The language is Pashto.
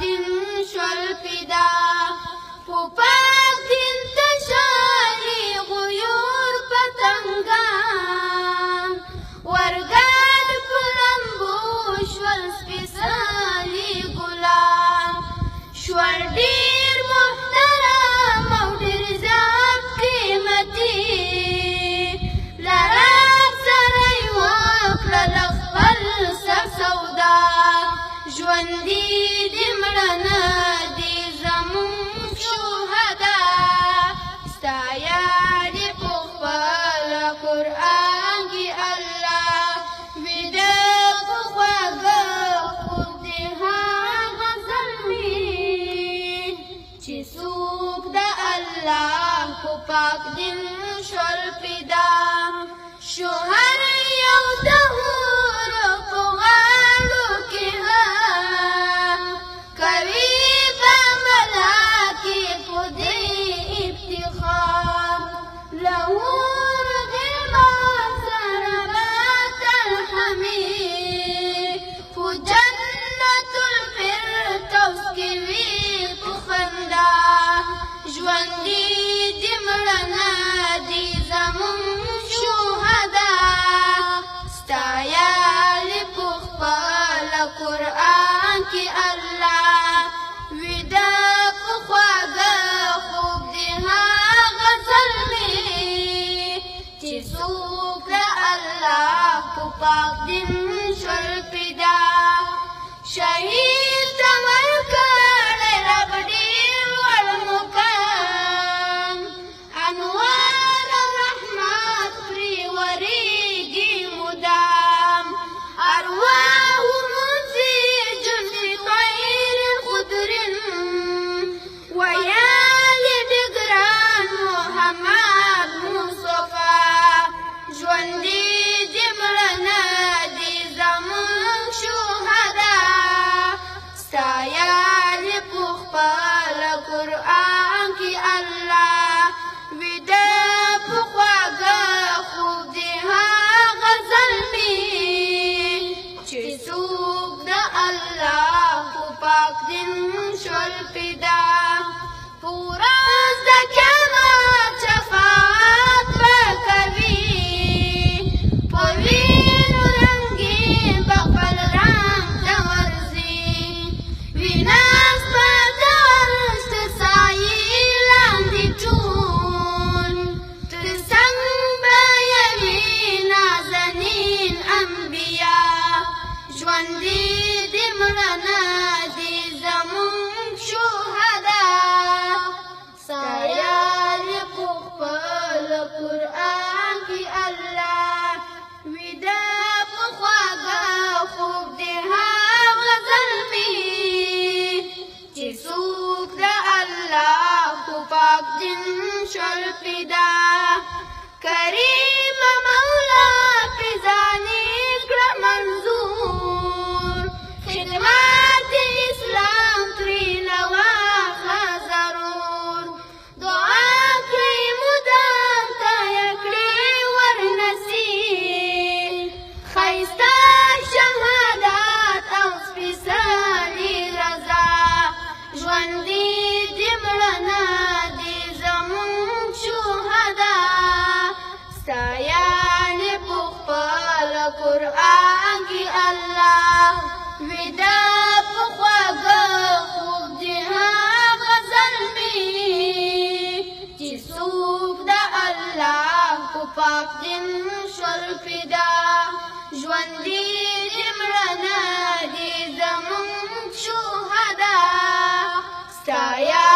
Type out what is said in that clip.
دین شول پیدا په پاک دین تشاري غیور پتنګان ورګان پلمبو شول سپیڅلي ګلان شول ډېر محترم او ډېر زیات قیمتي لرب سره یې وکړله خپل سر سودا ژوندي دې مړه نه دي زموږ شهدا ستایلې په خپل قرآن کې الله ویده په خواږه خوب دې هغه زلمي چې څوک د الله په پاک دین شول پیدا شو هر یو د حورو په غاړو کې کوي په ملاکې په دې افتخار له حورو غلمان سره به تل همیش په جنت الفردوس کې وي په خندا ژوندي دې مړه نه دي زموږ شهدا ستایلې په خپل قرآن کې الله ویده په خواږه خوب دې هغه زلمي چې څوک د الله په پاک دین شول پیدا شهید ته ورکړی رب ډېر لوړ مقام انوار رحمت پرې ورېږي مدام ارواحهم فی جنف طیر خضر ویل ډګران محمد مصطفی ژوندي دې مړه نه دي زموږ شهدا ستایلې په خپل قرآن کې الله ویده په خواږه خوب دې هغه زلمي چې څوک د الله په پاک دین شول پیدا په ورځ د قیامت شفاعت به کوي په وینو رنګین به خپل رنګ ته ورځي ویناست به د عرش تر سایې لاندې ټول تر څنګ به یې وي نازنین انبیا ژوندي دې مړه نه دي زموږ شهدا ستایلې په خپل قرآن کې الله ویده په خواږه خوب دې هغه زلمي چې څوک د الله په پاک دین شول پیدا کریم مولا پیزانی کړه منظور خدمت اسلام ترې نه واخله ضرور دعا کړئ مدام ته یې کړې ورنصیب ښایسته شهادت او سپېڅلې رضا ژوندي دې مړه نه دي زموږ شهدا ستایلې په خپل قرآن کې الله ویده په خواږه خوب دې هغه زلمي چې څوک د الله په پاک دین شول پیدا ژوندي دې مړه نه دي زموږ شهدا ستایلې